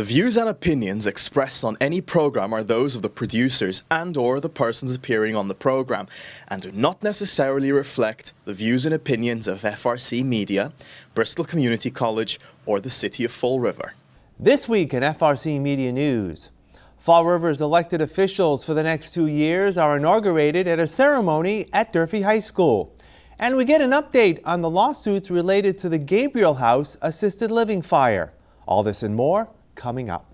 The views and opinions expressed on any program are those of the producers and/or the persons appearing on the program and do not necessarily reflect the views and opinions of FRCmedia, Bristol Community College, or the City of Fall River. This week in FRCmedia News, Fall River's elected officials for the next 2 years are inaugurated at a ceremony at Durfee High School. And we get an update on the lawsuits related to the Gabriel House Assisted Living fire. All this and more coming up.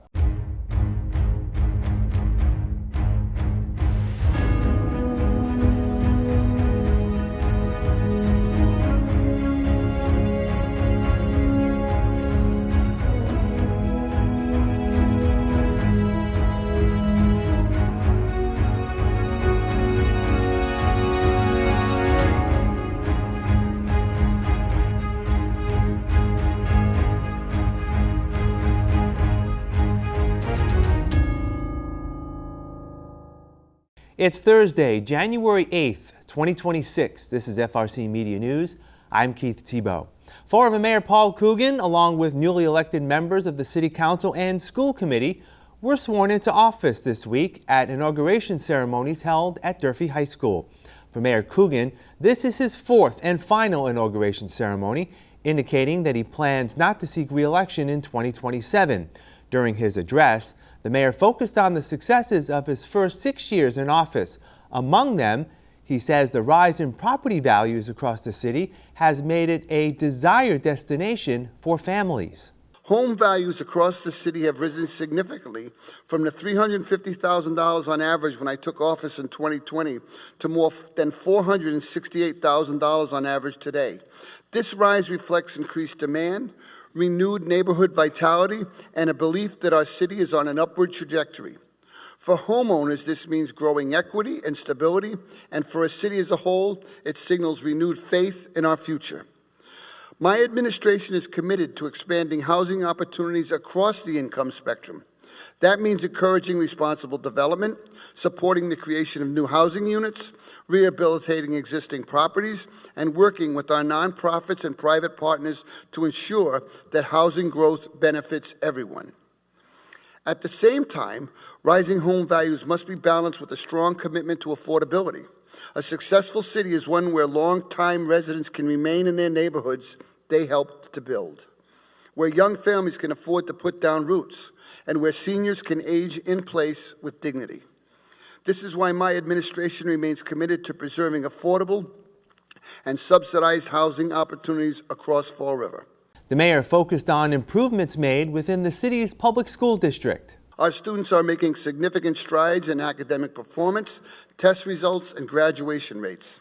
It's Thursday, January 8th, 2026. This is FRCmedia News. I'm Keith Tebow. Fall River Mayor Paul Coogan, along with newly elected members of the City Council and School Committee, were sworn into office this week at inauguration ceremonies held at Durfee High School. For Mayor Coogan, this is his fourth and final inauguration ceremony, indicating that he plans not to seek re-election in 2027. During his address, the mayor focused on the successes of his first 6 years in office. Among them, he says the rise in property values across the city has made it a desired destination for families. Home values across the city have risen significantly from the $350,000 on average when I took office in 2020 to more than $468,000 on average today. This rise reflects increased demand, renewed neighborhood vitality, and a belief that our city is on an upward trajectory. For homeowners, this means growing equity and stability, and for a city as a whole, it signals renewed faith in our future. My administration is committed to expanding housing opportunities across the income spectrum. That means encouraging responsible development, supporting the creation of new housing units, rehabilitating existing properties, and working with our nonprofits and private partners to ensure that housing growth benefits everyone. At the same time, rising home values must be balanced with a strong commitment to affordability. A successful city is one where long-time residents can remain in their neighborhoods they helped to build, where young families can afford to put down roots, and where seniors can age in place with dignity. This is why my administration remains committed to preserving affordable and subsidized housing opportunities across Fall River. The mayor focused on improvements made within the city's public school district. Our students are making significant strides in academic performance, test results, and graduation rates.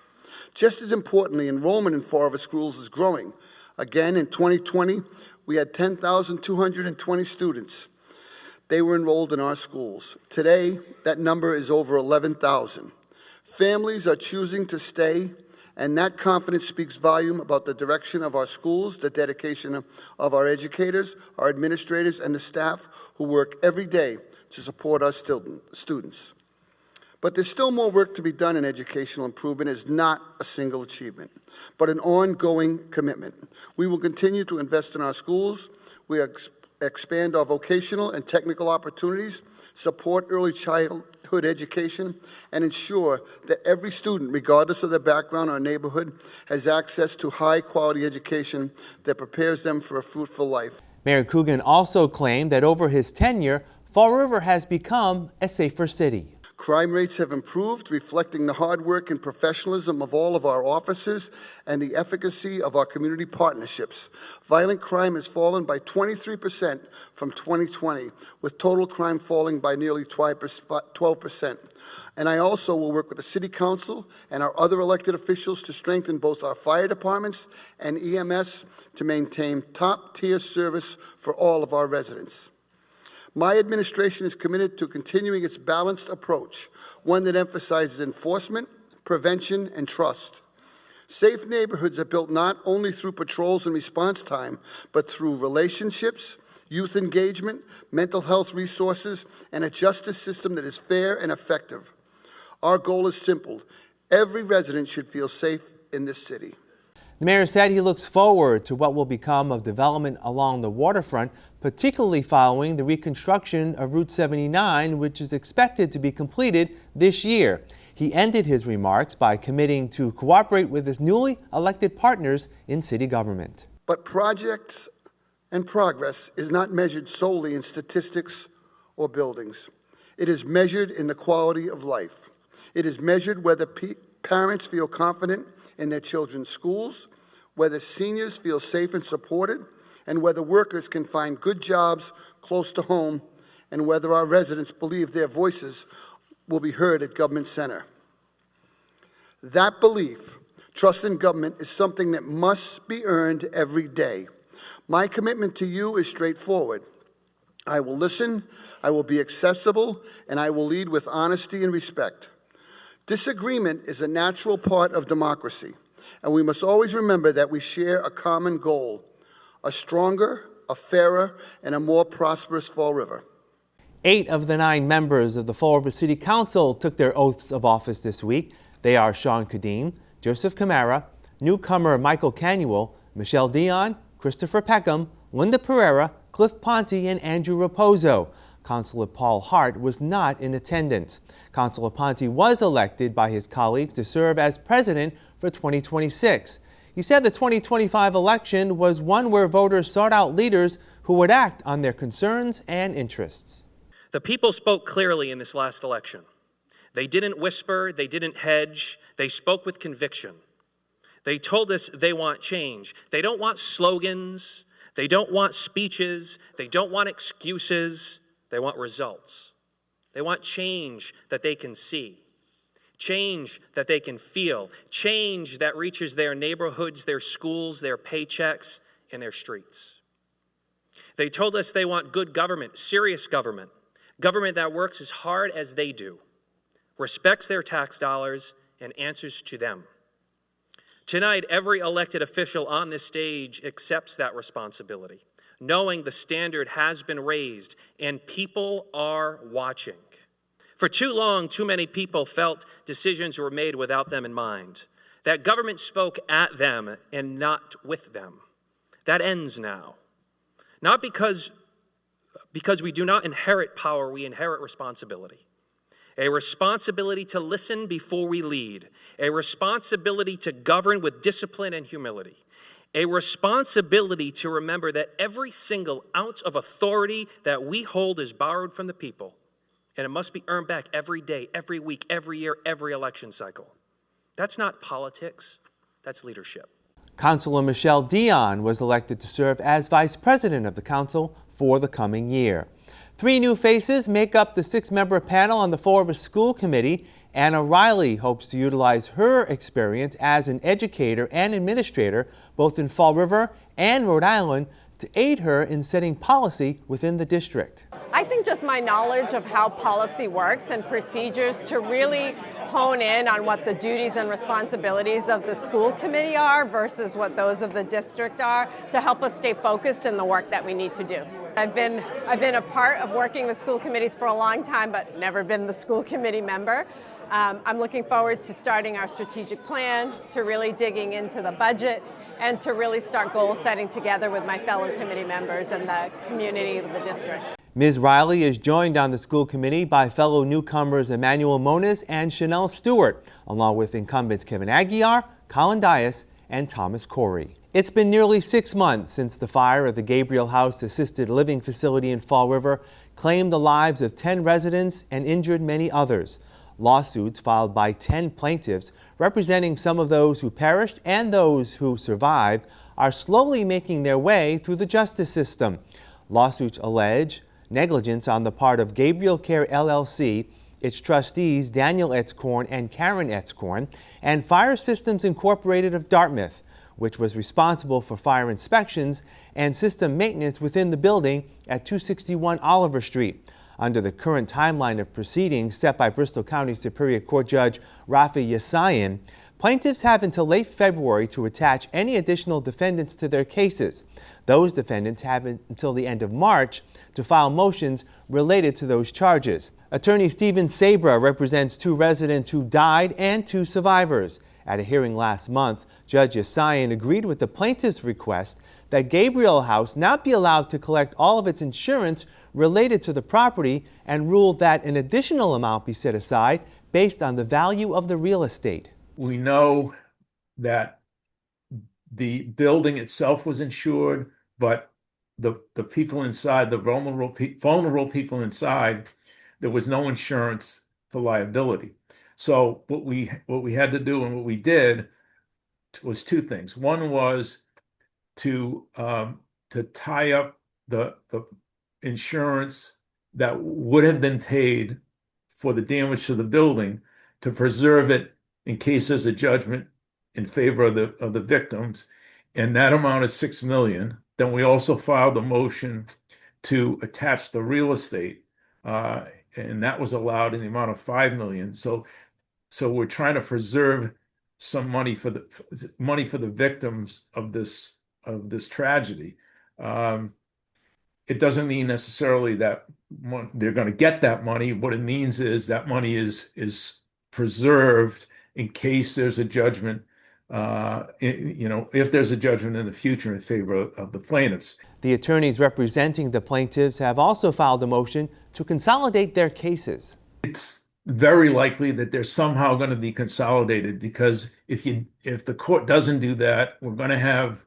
Just as importantly, enrollment in Fall River schools is growing. Again, in 2020, we had 10,220 students. They were enrolled in our schools. Today, that number is over 11,000. Families are choosing to stay, and that confidence speaks volume about the direction of our schools, the dedication of our educators, our administrators, and the staff who work every day to support our students. But there's still more work to be done, and educational improvement is not a single achievement, but an ongoing commitment. We will continue to invest in our schools. We expand our vocational and technical opportunities, support early childhood education, and ensure that every student, regardless of their background or neighborhood, has access to high-quality education that prepares them for a fruitful life. Mayor Coogan also claimed that over his tenure, Fall River has become a safer city. Crime rates have improved, reflecting the hard work and professionalism of all of our officers and the efficacy of our community partnerships. Violent crime has fallen by 23% from 2020, with total crime falling by nearly 12%. And I also will work with the City Council and our other elected officials to strengthen both our fire departments and EMS to maintain top-tier service for all of our residents. My administration is committed to continuing its balanced approach, one that emphasizes enforcement, prevention, and trust. Safe neighborhoods are built not only through patrols and response time, but through relationships, youth engagement, mental health resources, and a justice system that is fair and effective. Our goal is simple. Every resident should feel safe in this city. The mayor said he looks forward to what will become of development along the waterfront, particularly following the reconstruction of Route 79, which is expected to be completed this year. He ended his remarks by committing to cooperate with his newly elected partners in city government. But projects and progress is not measured solely in statistics or buildings. It is measured in the quality of life. It is measured whether parents feel confident in their children's schools, whether seniors feel safe and supported, and whether workers can find good jobs close to home, and whether our residents believe their voices will be heard at Government Center. That belief, trust in government, is something that must be earned every day. My commitment to you is straightforward. I will listen, I will be accessible, and I will lead with honesty and respect. Disagreement is a natural part of democracy, and we must always remember that we share a common goal: a stronger, a fairer, and a more prosperous Fall River. 8 of the 9 members of the Fall River City Council took their oaths of office this week. They are Sean Kadim, Joseph Camara, newcomer Michael Canuel, Michelle Dion, Christopher Peckham, Linda Pereira, Cliff Ponte, and Andrew Raposo. Councilor Paul Hart was not in attendance. Councilor Ponte was elected by his colleagues to serve as president for 2026. He said the 2025 election was one where voters sought out leaders who would act on their concerns and interests. The people spoke clearly in this last election. They didn't whisper, they didn't hedge, they spoke with conviction. They told us they want change. They don't want slogans, they don't want speeches, they don't want excuses, they want results. They want change that they can see, change that they can feel, change that reaches their neighborhoods, their schools, their paychecks, and their streets. They told us they want good government, serious government, government that works as hard as they do, respects their tax dollars, and answers to them. Tonight, every elected official on this stage accepts that responsibility, knowing the standard has been raised and people are watching. For too long, too many people felt decisions were made without them in mind, that government spoke at them and not with them. That ends now. Not because we do not inherit power, we inherit responsibility. A responsibility to listen before we lead, a responsibility to govern with discipline and humility, a responsibility to remember that every single ounce of authority that we hold is borrowed from the people, and it must be earned back every day, every week, every year, every election cycle. That's not politics, that's leadership. Councilor Michelle Dion was elected to serve as vice president of the council for the coming year. 3 new faces make up the 6-member panel on the Fall River School Committee. Anna Riley hopes to utilize her experience as an educator and administrator, both in Fall River and Rhode Island, to aid her in setting policy within the district. I think just my knowledge of how policy works and procedures to really hone in on what the duties and responsibilities of the school committee are versus what those of the district are, to help us stay focused in the work that we need to do. I've been a part of working with school committees for a long time, but never been the school committee member. I'm looking forward to starting our strategic plan, to really digging into the budget, and to really start goal setting together with my fellow committee members and the community of the district. Ms. Riley is joined on the school committee by fellow newcomers Emmanuel Moniz and Chanel Stewart, along with incumbents Kevin Aguiar, Colin Dias, and Thomas Corey. It's been nearly 6 months since the fire of the Gabriel House Assisted Living facility in Fall River claimed the lives of 10 residents and injured many others. Lawsuits filed by 10 plaintiffs representing some of those who perished and those who survived are slowly making their way through the justice system. Lawsuits allege negligence on the part of Gabriel Care LLC, its trustees Daniel Etzkorn and Karen Etzkorn, and Fire Systems Incorporated of Dartmouth, which was responsible for fire inspections and system maintenance within the building at 261 Oliver Street. Under the current timeline of proceedings set by Bristol County Superior Court Judge Rafi Yasayan, plaintiffs have until late February to attach any additional defendants to their cases. Those defendants have until the end of March to file motions related to those charges. Attorney Stephen Sabra represents 2 residents who died and 2 survivors. At a hearing last month, Judge Yasayan agreed with the plaintiff's request that Gabriel House not be allowed to collect all of its insurance related to the property and ruled that an additional amount be set aside based on the value of the real estate. We know that the building itself was insured, but the people inside, the vulnerable people inside, there was no insurance for liability. So what we had to do and what we did was two things. One was to tie up the insurance that would have been paid for the damage to the building, to preserve it in case there's a judgment in favor of the victims, and that amount is $6 million. Then we also filed a motion to attach the real estate, and that was allowed in the amount of $5 million. So we're trying to preserve some money for the victims of this tragedy. It doesn't mean necessarily that they're going to get that money. What it means is that money is preserved in case there's a judgment, if there's a judgment in the future in favor of the plaintiffs. The attorneys representing the plaintiffs have also filed a motion to consolidate their cases. It's very likely that they're somehow going to be consolidated, because if the court doesn't do that, we're going to have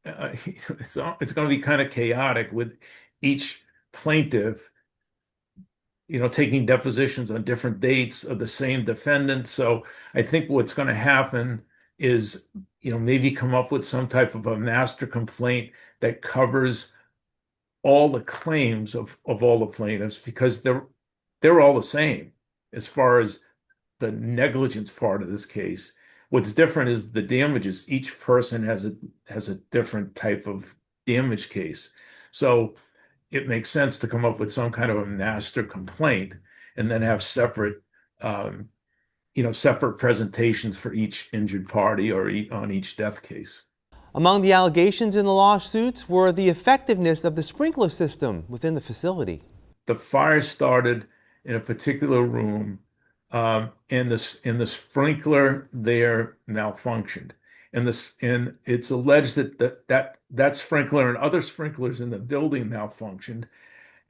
it's going to be kind of chaotic with each plaintiff, taking depositions on different dates of the same defendant. So I think what's going to happen is, maybe come up with some type of a master complaint that covers all the claims of all the plaintiffs, because they're all the same as far as the negligence part of this case. What's different is the damages. Each person has a different type of damage case. So it makes sense to come up with some kind of a master complaint and then have separate presentations for each injured party or on each death case. Among the allegations in the lawsuits were the effectiveness of the sprinkler system within the facility. The fire started in a particular room, and the sprinkler there malfunctioned, and it's alleged that sprinkler and other sprinklers in the building malfunctioned,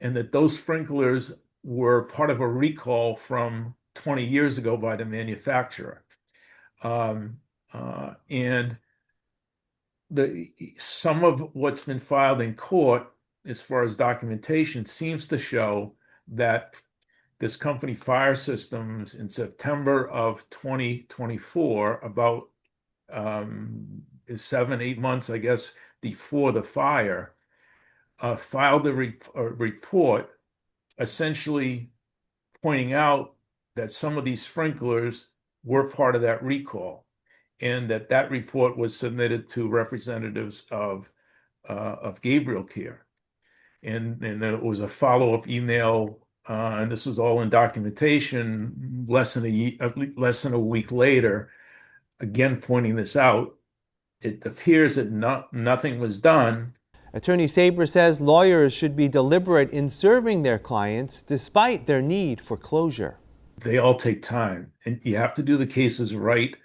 and that those sprinklers were part of a recall from 20 years ago by the manufacturer, and some of what's been filed in court as far as documentation seems to show that this company, Fire Systems, in September of 2024, about 7-8 months, I guess, before the fire, filed a report essentially pointing out that some of these sprinklers were part of that recall, and that report was submitted to representatives of Gabriel Care. And there was a follow-up email, and this was all in documentation, less than a week later, again pointing this out. It appears that nothing was done. Attorney Saber says lawyers should be deliberate in serving their clients despite their need for closure. They all take time, and you have to do the cases right,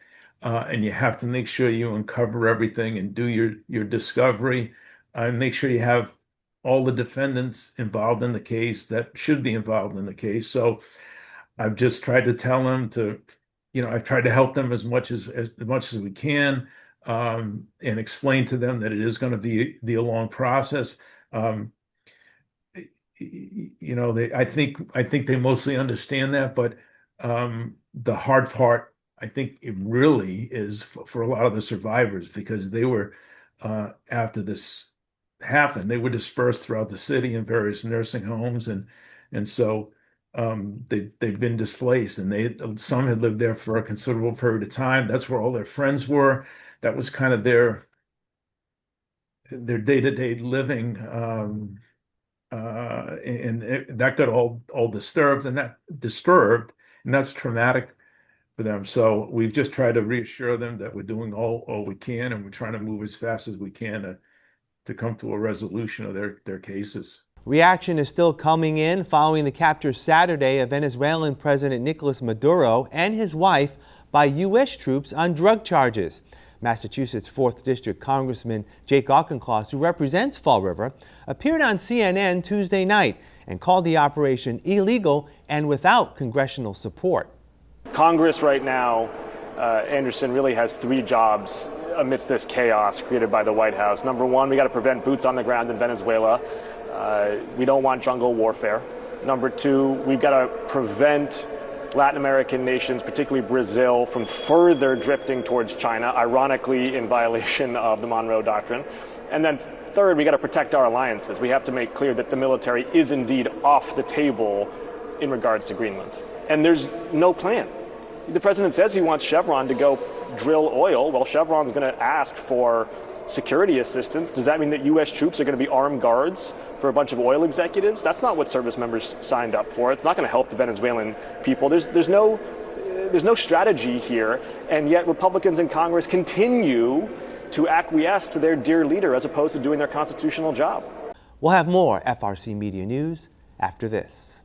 and you have to make sure you uncover everything and do your discovery, and make sure you have all the defendants involved in the case that should be involved in the case. So I've just tried to tell them I've tried to help them as much as we can, and explain to them that it is going to be a long process. I think they mostly understand that, but the hard part, I think it really is for a lot of the survivors, because they were, after this happened, they were dispersed throughout the city in various nursing homes, and so they've been displaced, and some had lived there for a considerable period of time. That's where all their friends were. That was kind of their day-to-day living, and that got all disturbed, and that's traumatic for them. So we've just tried to reassure them that we're doing all we can, and we're trying to move as fast as we can to come to a resolution of their cases. Reaction is still coming in following the capture Saturday of Venezuelan President Nicolas Maduro and his wife by U.S. troops on drug charges. Massachusetts 4th District Congressman Jake Auchincloss, who represents Fall River, appeared on CNN Tuesday night and called the operation illegal and without congressional support. Congress right now, Anderson, really has three jobs amidst this chaos created by the White House. Number one, we got to prevent boots on the ground in Venezuela. We don't want jungle warfare. Number two, we've got to prevent Latin American nations, particularly Brazil, from further drifting towards China, ironically in violation of the Monroe Doctrine. And then third, we got to protect our alliances. We have to make clear that the military is indeed off the table in regards to Greenland. And there's no plan. The president says he wants Chevron to go drill oil. Well, Chevron's going to ask for security assistance. Does that mean that U.S. troops are going to be armed guards for a bunch of oil executives? That's not what service members signed up for. It's not going to help the Venezuelan people. There's no strategy here, and yet Republicans in Congress continue to acquiesce to their dear leader as opposed to doing their constitutional job. We'll have more FRC Media News after this.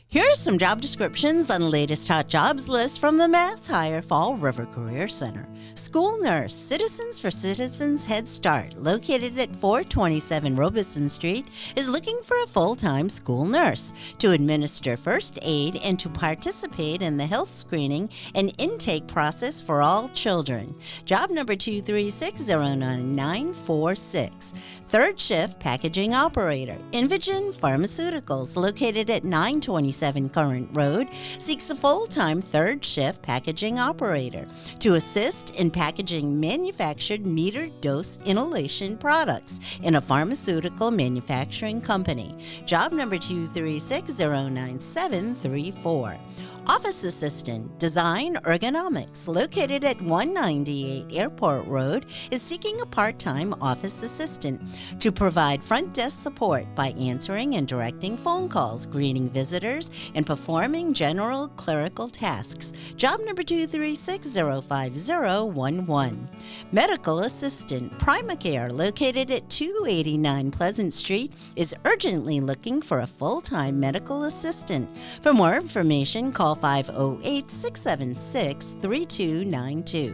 Here are some job descriptions on the latest hot jobs list from the Mass Hire Fall River Career Center. School nurse, Citizens for Citizens Head Start, located at 427 Robeson Street, is looking for a full-time school nurse to administer first aid and to participate in the health screening and intake process for all children. Job number 2360946. Third shift packaging operator, Invigen Pharmaceuticals, located at 927 Current Road, seeks a full-time third shift packaging operator to assist in packaging manufactured metered dose inhalation products in a pharmaceutical manufacturing company. Job number 236097734. Office Assistant, Design Ergonomics, located at 198 Airport Road, is seeking a part-time office assistant to provide front desk support by answering and directing phone calls, greeting visitors, and performing general clerical tasks. Job number 2360511. Medical Assistant, Primacare, located at 289 Pleasant Street, is urgently looking for a full-time medical assistant. For more information, call 508-676-3292.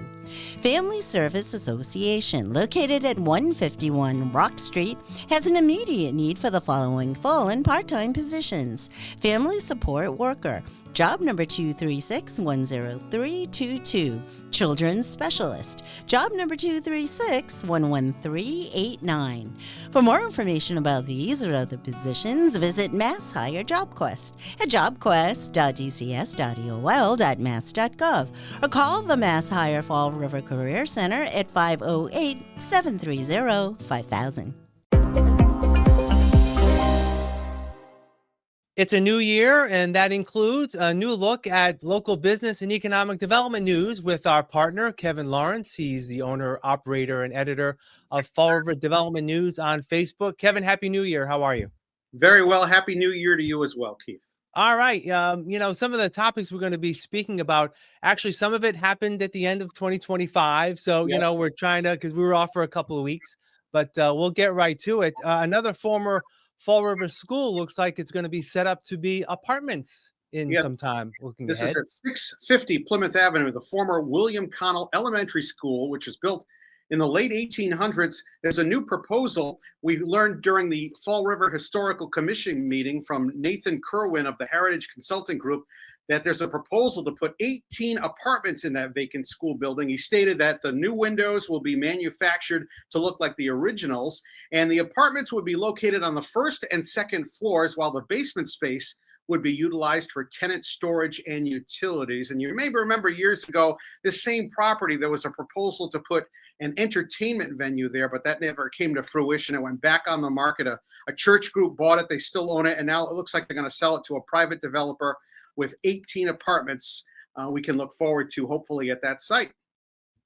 Family Service Association, located at 151 Rock Street, has an immediate need for the following full and part-time positions. Family Support Worker, job number 236-10322. Children's Specialist, job number 236-11389. For more information about these or other positions, visit Mass Hire JobQuest at jobquest.dcs.eol.mass.gov or call the Mass Hire Fall River Career Center at 508-730-5000. It's a new year, and that includes a new look at local business and economic development news with our partner, Kevin Lawrence. He's the owner, operator, and editor of Fall River Development News on Facebook. Kevin, Happy New Year. How are you? Very well. Happy New Year to you as well, Keith. All right. Some of the topics we're going to be speaking about, actually, some of it happened at the end of 2025. So, Yep. We're trying to, because we were off for a couple of weeks, but we'll get right to it. Another former Fall River School looks like it's going to be set up to be apartments in some time. This is at 650 Plymouth Avenue, the former William Connell Elementary School, which was built in the late 1800s. There's a new proposal we learned during the Fall River Historical Commission meeting from Nathan Kerwin of the Heritage Consulting Group that there's a proposal to put 18 apartments in that vacant school building. He stated that the new windows will be manufactured to look like the originals, and the apartments would be located on the first and second floors, while the basement space would be utilized for tenant storage and utilities. And you may remember years ago, this same property, there was a proposal to put an entertainment venue there, but that never came to fruition. It went back on the market. A church group bought it. They still own it, and now it looks like they're going to sell it to a private developer with 18 apartments we can look forward to, hopefully, at that site.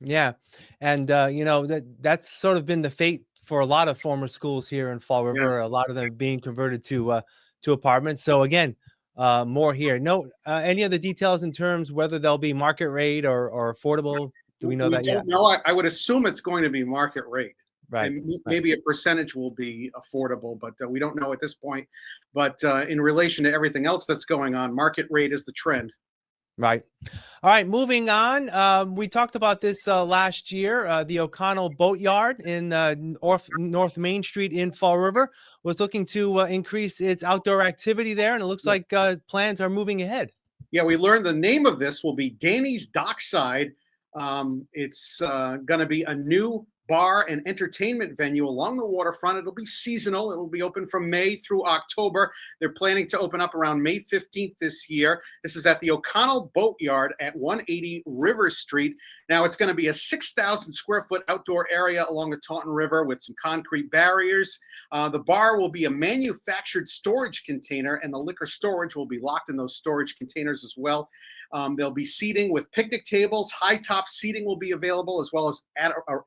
Yeah. And, that's sort of been the fate for a lot of former schools here in Fall River, a lot of them being converted to apartments. So, again, more here. No, any other details in terms whether they'll be market rate or affordable? Do we know that yet? No, I would assume it's going to be market rate. Right. And maybe a percentage will be affordable, but we don't know at this point. But in relation to everything else that's going on, market rate is the trend. Right. All right, moving on. We talked about this last year. The O'Connell Boatyard in North Main Street in Fall River was looking to increase its outdoor activity there, and it looks like plans are moving ahead. Yeah, we learned the name of this will be Danny's Dockside. It's going to be a new bar and entertainment venue along the waterfront. It'll be seasonal. It will be open from May through October. They're planning to open up around May 15th this year. This is at the O'Connell Boatyard at 180 River Street. Now, it's going to be a 6,000 square foot outdoor area along the Taunton River with some concrete barriers. The bar will be a manufactured storage container, and the liquor storage will be locked in those storage containers as well. There'll be seating with picnic tables. High top seating will be available, as well as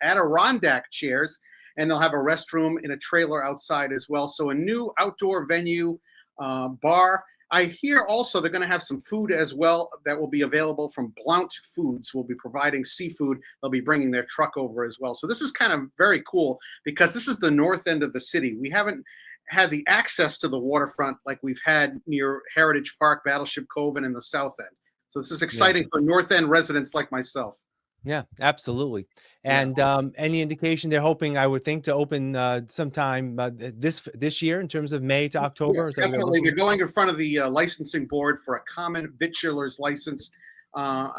Adirondack chairs. And they'll have a restroom in a trailer outside as well. So a new outdoor venue, bar. I hear also they're going to have some food as well that will be available from Blount Foods. Will be providing seafood. They'll be bringing their truck over as well. So this is kind of very cool because this is the north end of the city. We haven't had the access to the waterfront like we've had near Heritage Park, Battleship Cove, and in the south end. So this is exciting for North End residents like myself. Yeah, absolutely. And any indication they're hoping, I would think, to open sometime this year in terms of May to October? Yes, definitely. They're going in front of the licensing board for a common victualer's license. I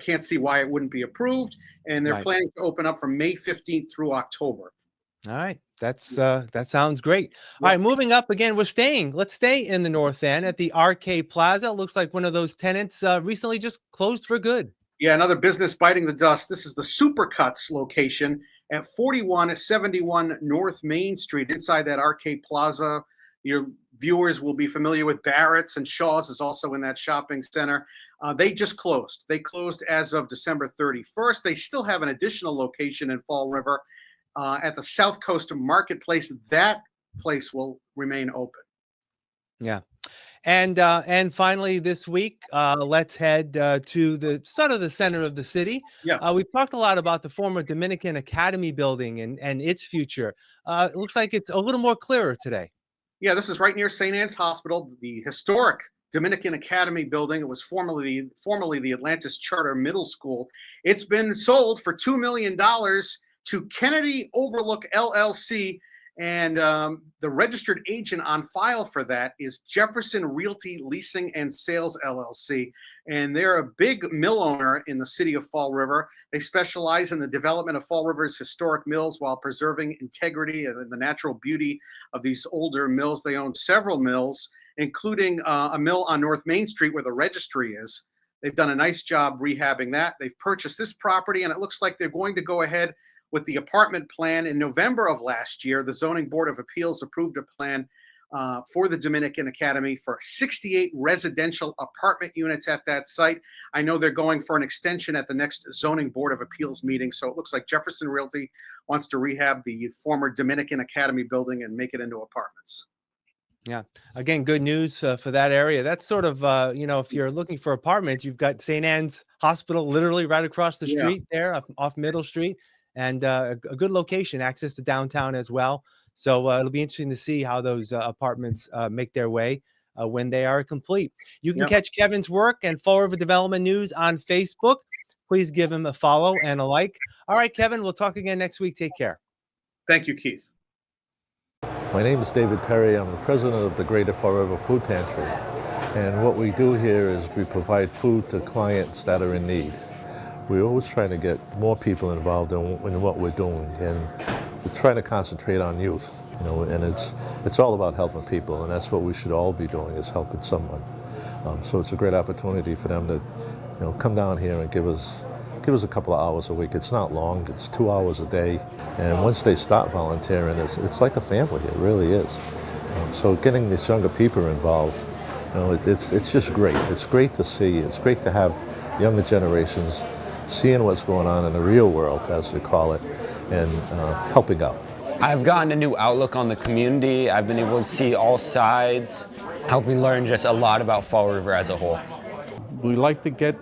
can't see why it wouldn't be approved. And they're planning to open up from May 15th through October. All right. That sounds great. All right, moving up again, let's stay in the North End at the RK Plaza. Looks like one of those tenants recently just closed for good. Yeah, another business biting the dust. This is the Supercuts location at 4171 North Main Street. Inside that RK Plaza, your viewers will be familiar with Barrett's, and Shaw's is also in that shopping center. They just closed. They closed as of December 31st. They still have an additional location in Fall River at the South Coast Marketplace. That place will remain open. Yeah. And finally this week, let's head to the sort of the center of the city. Yeah. We've talked a lot about the former Dominican Academy building and its future. It looks like it's a little more clearer today. Yeah, this is right near St. Anne's Hospital, the historic Dominican Academy building. It was formerly the Atlantis Charter Middle School. It's been sold for $2 million to Kennedy Overlook LLC, and the registered agent on file for that is Jefferson Realty Leasing and Sales LLC, and they're a big mill owner in the city of Fall River. They specialize in the development of Fall River's historic mills while preserving integrity and the natural beauty of these older mills. They own several mills, including a mill on North Main Street where the registry is. They've done a nice job rehabbing that. They've purchased this property, and it looks like they're going to go ahead with the apartment plan. In November of last year, the Zoning Board of Appeals approved a plan for the Dominican Academy for 68 residential apartment units at that site. I know they're going for an extension at the next Zoning Board of Appeals meeting. So it looks like Jefferson Realty wants to rehab the former Dominican Academy building and make it into apartments. Yeah. Again, good news for that area. That's sort of, if you're looking for apartments, you've got St. Anne's Hospital literally right across the street there off Middle Street. And a good location, access to downtown as well. So it'll be interesting to see how those apartments make their way when they are complete. You can catch Kevin's work and Fall River Development News on Facebook. Please give him a follow and a like. All right, Kevin, we'll talk again next week. Take care. Thank you, Keith. My name is David Perry. I'm the president of the Greater Fall River Food Pantry. And what we do here is we provide food to clients that are in need. We're always trying to get more people involved in what we're doing, and we're trying to concentrate on youth, and it's all about helping people, and that's what we should all be doing, is helping someone. So it's a great opportunity for them to, come down here and give us a couple of hours a week. It's not long, it's 2 hours a day, and once they start volunteering, it's like a family, it really is. So getting these younger people involved, it's just great. It's great to see, it's great to have younger generations seeing what's going on in the real world, as we call it, and helping out. I've gotten a new outlook on the community. I've been able to see all sides, helped me learn just a lot about Fall River as a whole. We like to get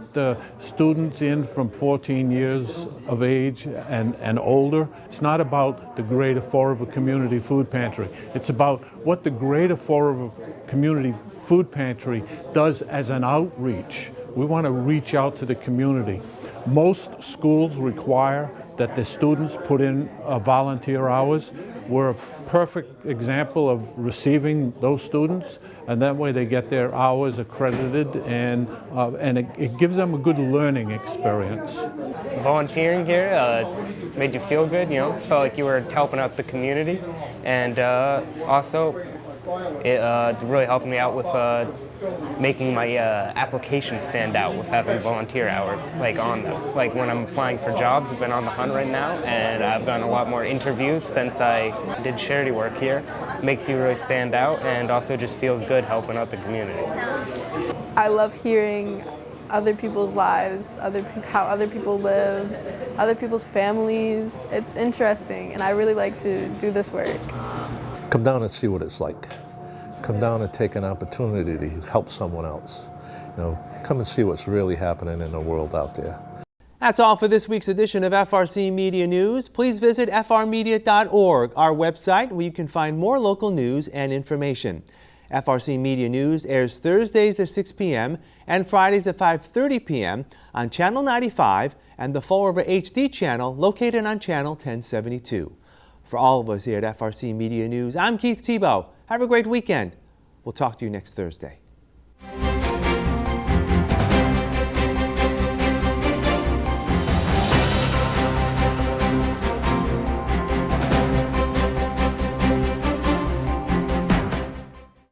students in from 14 years of age and older. It's not about the Greater Fall River Community Food Pantry. It's about what the Greater Fall River Community Food Pantry does as an outreach. We want to reach out to the community. Most schools require that the students put in volunteer hours. We're a perfect example of receiving those students, and that way they get their hours accredited, and it gives them a good learning experience. Volunteering here made you feel good, you know, felt like you were helping out the community, and also it really helped me out with making my application stand out with having volunteer hours on them. Like when I'm applying for jobs, I've been on the hunt right now, and I've done a lot more interviews since I did charity work here. Makes you really stand out, and also just feels good helping out the community. I love hearing other people's lives, how other people live, other people's families. It's interesting, and I really like to do this work. Come down and see what it's like. Come down and take an opportunity to help someone else. Come and see what's really happening in the world out there. That's all for this week's edition of FRC Media News. Please visit frmedia.org, our website, where you can find more local news and information. FRC Media News airs Thursdays at 6 p.m. and Fridays at 5:30 p.m. on Channel 95 and the Fall River HD channel located on Channel 1072. For all of us here at FRC Media News, I'm Keith Tebow. Have a great weekend. We'll talk to you next Thursday.